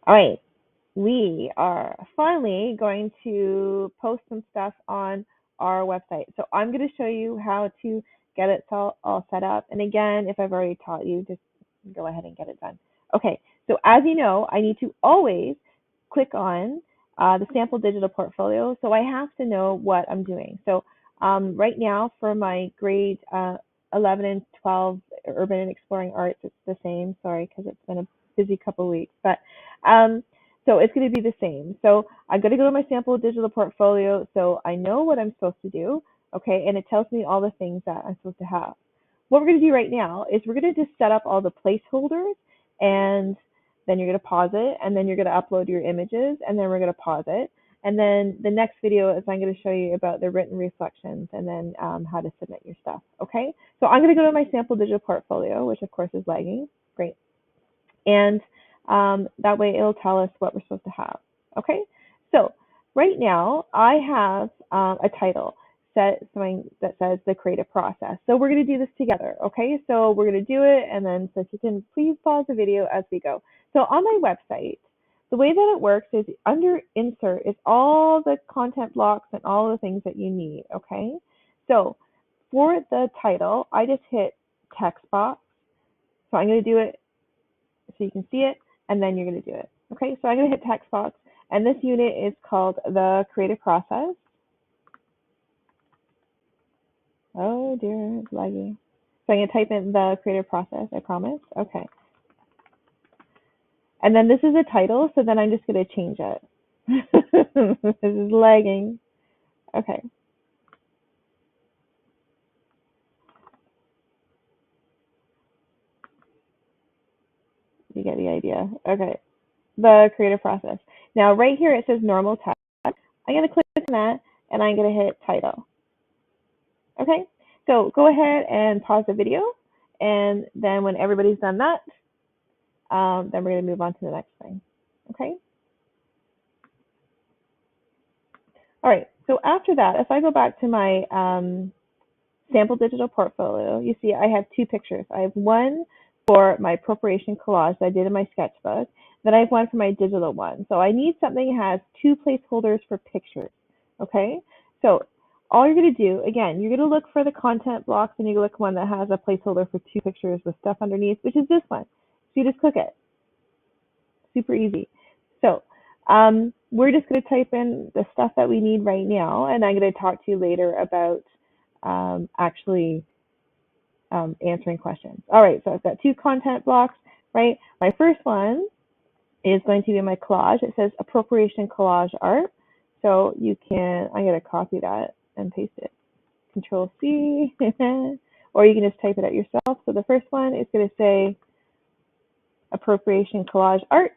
All right, we are finally going to post some stuff on our website. So I'm going to show you how to get it all set up. And again, if I've already taught you, just go ahead and get it done. Okay, so as you know, I need to always click on the sample digital portfolio. So I have to know what I'm doing. So right now for my grade 11 and 12 urban and exploring arts, it's the same. Sorry, because it's been a busy couple of weeks. But um, so it's going to be the same. So I'm going to go to my sample digital portfolio so I know what I'm supposed to do, okay, and it tells me all the things that I'm supposed to have. What we're going to do right now is we're going to just set up all the placeholders, and then you're going to pause it, and then you're going to upload your images, and then we're going to pause it. And then the next video is I'm going to show you about the written reflections and then how to submit your stuff, okay? So I'm going to go to my sample digital portfolio, which of course is lagging. Great. And that way it'll tell us what we're supposed to have. Okay, so right now I have a title set something that says the creative process. So we're going to do this together. Okay, so we're going to do it, and then so if you can please pause the video as we go. So on my website, the way that it works is under insert is all the content blocks and all the things that you need. Okay, so for the title, I just hit text box. So I'm going to do it so you can see it, and then you're going to do it. Okay, so I'm going to hit text box, and this unit is called the creative process. Oh dear, it's laggy. So I'm going to type in the creative process, I promise. Okay. And then this is a title, so then I'm just going to change it. This is lagging. Okay. You get the idea. Okay. The creative process. Now right here it says normal text. I'm going to click on that, and I'm going to hit title. Okay, so go ahead and pause the video, and then when everybody's done that, then we're going to move on to the next thing. Okay. All right. So after that, if I go back to my sample digital portfolio, you see I have two pictures. I have one for my appropriation collage that I did in my sketchbook. Then I have one for my digital one. So I need something that has two placeholders for pictures. Okay. So all you're going to do, again, you're going to look for the content blocks, and you look for one that has a placeholder for two pictures with stuff underneath, which is this one. So you just click it. Super easy. So we're just going to type in the stuff that we need right now, and I'm going to talk to you later about actually answering questions. All right, so I've got two content blocks, right? My first one is going to be my collage. It says appropriation collage art. So you can, I'm going to copy that and paste it. Control C, or you can just type it out yourself. So the first one is going to say appropriation collage art.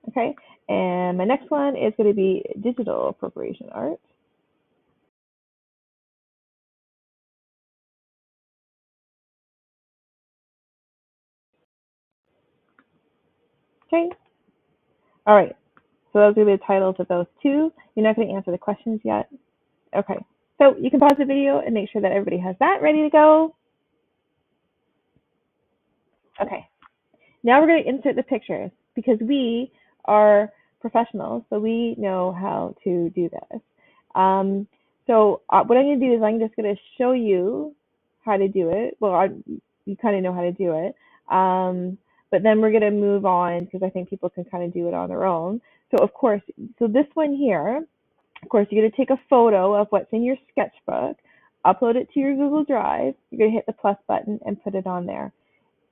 Okay, and my next one is going to be digital appropriation art. Okay, all right, so those are the titles of those two. You're not going to answer the questions yet. Okay, so you can pause the video and make sure that everybody has that ready to go. Okay, now we're going to insert the pictures because we are professionals, so we know how to do this. So what I'm going to do is I'm just going to show you how to do it. Well, you kind of know how to do it. But then we're going to move on because I think people can kind of do it on their own. So of course, so this one here, of course, you're going to take a photo of what's in your sketchbook, upload it to your Google Drive. You're going to hit the plus button and put it on there.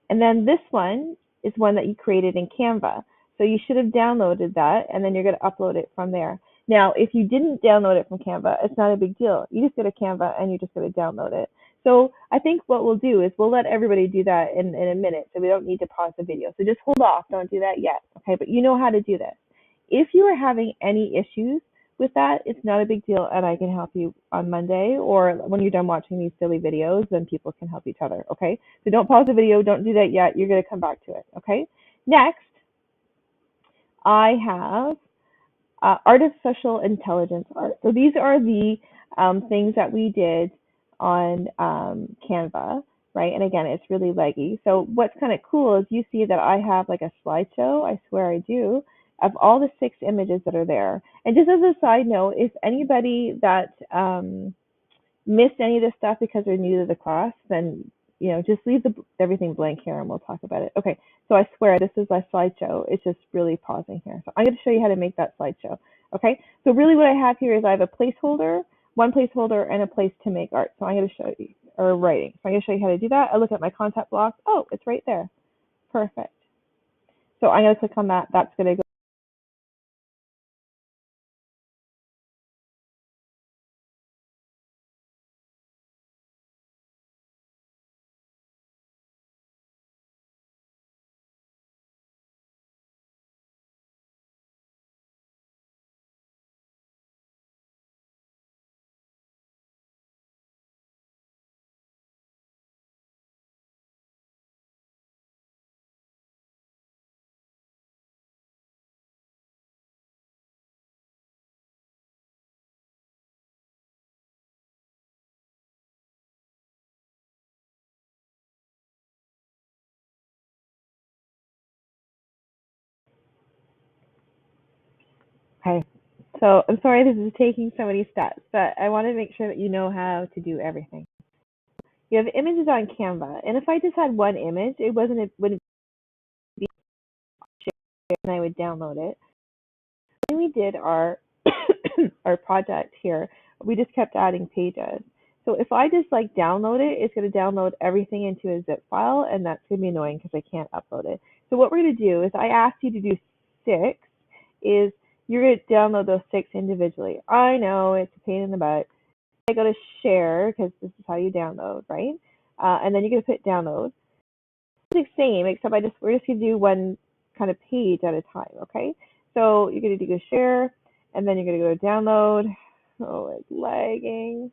And then this one is one that you created in Canva. So you should have downloaded that, and then you're going to upload it from there. Now, if you didn't download it from Canva, it's not a big deal. You just go to Canva and you're just going to download it. So I think what we'll do is we'll let everybody do that in a minute, so we don't need to pause the video. So just hold off. Don't do that yet. Okay, but you know how to do this. If you are having any issues with that, it's not a big deal, and I can help you on Monday, or when you're done watching these silly videos, then people can help each other, okay? So don't pause the video, don't do that yet, you're gonna come back to it, okay? Next, I have artificial intelligence art. So these are the things that we did on Canva, right? And again, it's really leggy. So what's kind of cool is you see that I have like a slideshow, I swear I do, of all the 6 images that are there. And just as a side note, if anybody that missed any of this stuff because they're new to the class, then just leave everything blank here and we'll talk about it. Okay, so I swear this is my slideshow. It's just really pausing here. So I'm going to show you how to make that slideshow. Okay, so really what I have here is I have a placeholder, one placeholder, and a place to make art. So I'm going to show you, or writing. So I'm going to show you how to do that. I look at my content block. Oh, it's right there. Perfect. So I'm going to click on that. That's going to go. Okay. So I'm sorry this is taking so many steps, but I want to make sure that you know how to do everything. You have images on Canva, and if I just had one image, wouldn't be shared, and I would download it. When we did our our project here, we just kept adding pages. So if I just like download it, it's going to download everything into a zip file, and that's going to be annoying because I can't upload it. So what we're going to do is I asked you to do 6, is you're going to download those 6 individually. I know it's a pain in the butt. I go to share because this is how you download, right? And then you're going to put download. It's the same, except we're just going to do one kind of page at a time, okay? So you're going to go share, and then you're going to go to download. Oh, it's lagging.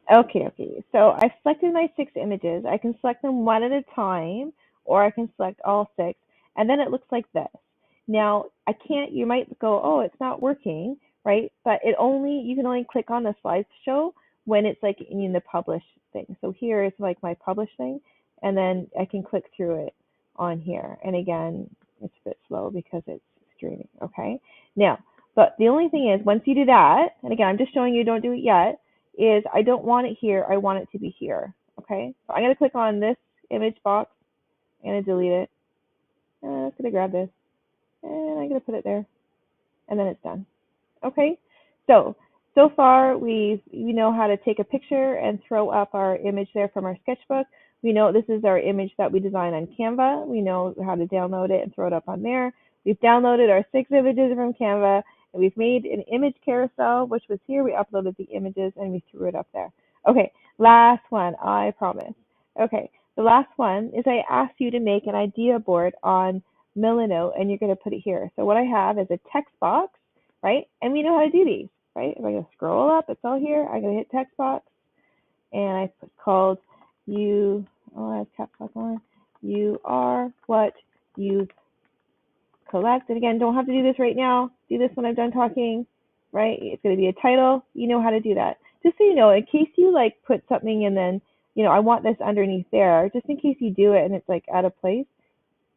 Okay. So I've selected my 6 images. I can select them one at a time, or I can select all 6, and then it looks like this. Now, you might go, oh, it's not working, right? But you can only click on the slideshow when it's like in the publish thing. So here is like my publish thing, and then I can click through it on here. And again, it's a bit slow because it's streaming, okay? Now, but the only thing is, once you do that, and again, I'm just showing you, don't do it yet, is I don't want it here. I want it to be here. Okay, so I'm going to click on this image box. I'm going to delete it. I'm just going to grab this and I'm going to put it there, and then it's done. Okay, so far we know how to take a picture and throw up our image there from our sketchbook. We know this is our image that we designed on Canva. We know how to download it and throw it up on there. We've downloaded our 6 images from Canva, and we've made an image carousel, which was here. We uploaded the images and we threw it up there. Okay, last one, I promise. Okay, the last one is I asked you to make an idea board on Milanote and you're going to put it here. So what I have is a text box, right? And we know how to do these, right? If I go scroll up, it's all here. I'm going to hit text box, and it's called you. Oh, I have caps lock on. You are what you collect. And again, don't have to do this right now. Do this when I'm done talking, right? It's going to be a title. You know how to do that. Just so you know, in case you like put something and then, you know, I want this underneath there, just in case you do it and it's like out of place.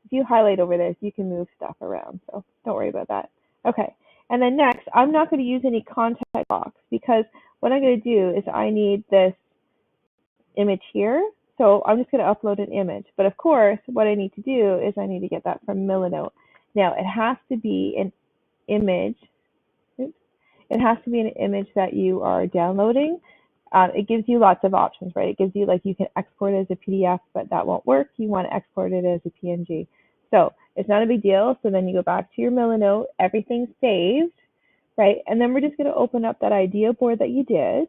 If you highlight over this, you can move stuff around. So don't worry about that. Okay. And then next, I'm not going to use any context box because what I'm going to do is I need this image here. So I'm just going to upload an image. But of course, what I need to do is I need to get that from Milanote. Now, it has to be an image. Oops, it has to be an image that you are downloading. It gives you lots of options, right? It gives you like you can export it as a PDF, but that won't work. You want to export it as a PNG. So it's not a big deal. So then you go back to your Milanote, everything's saved, right? And then we're just going to open up that idea board that you did,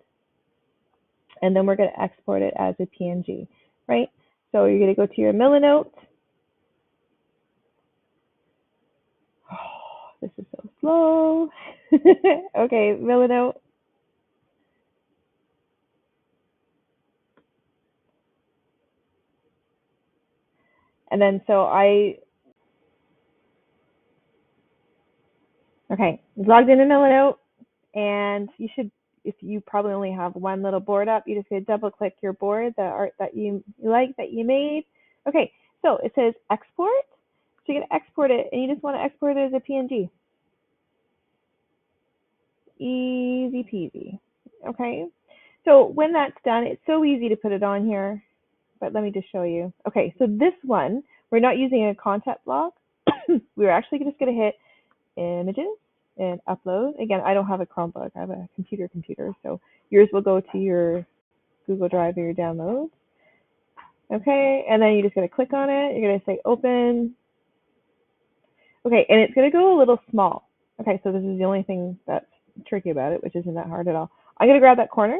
and then we're going to export it as a PNG, right? So you're going to go to your Milanote. Oh, this is so slow. Okay, Milanote. And then so okay, logged into Milanote, and you should, if you probably only have one little board up, you just gonna double click your board, the art that you like that you made. Okay, so it says export. So you're gonna export it, and you just want to export it as a PNG. Easy peasy. Okay, so when that's done, it's so easy to put it on here, but let me just show you. Okay, so this one, we're not using a content block. We're actually just gonna hit images and upload. Again, I don't have a Chromebook, I have a computer, so yours will go to your Google Drive or your downloads. Okay, and then you're just gonna click on it, you're gonna say open. Okay, and it's gonna go a little small. Okay, so this is the only thing that's tricky about it, which isn't that hard at all. I'm gonna grab that corner,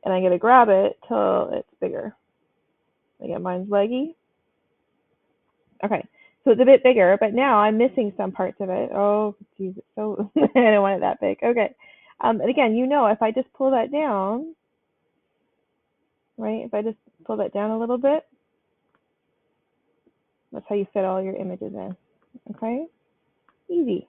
and I'm gonna grab it till it's bigger. Again, mine's leggy. Okay, so it's a bit bigger, but now I'm missing some parts of it. Oh, geez, it's so, I don't want it that big. Okay, and again, you know, if I just pull that down, right, if I just pull that down a little bit, that's how you fit all your images in. Okay, easy.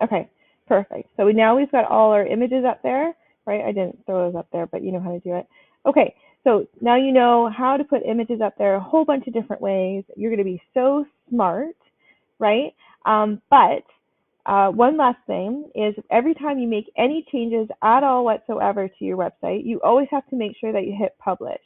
Okay, perfect. So now we've got all our images up there, right? I didn't throw those up there, but you know how to do it. Okay, so now you know how to put images up there a whole bunch of different ways. You're going to be so smart, right? But one last thing is every time you make any changes at all whatsoever to your website, you always have to make sure that you hit publish.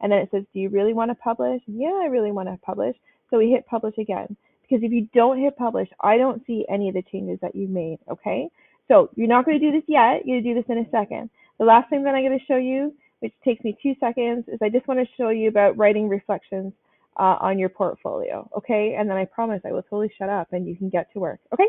And then it says, do you really want to publish? Yeah, I really want to publish. So we hit publish again. Because if you don't hit publish, I don't see any of the changes that you've made, okay? So you're not going to do this yet. You're going to do this in a second. The last thing that I'm going to show you, which takes me 2 seconds, is I just want to show you about writing reflections on your portfolio, okay? And then I promise I will totally shut up and you can get to work, okay?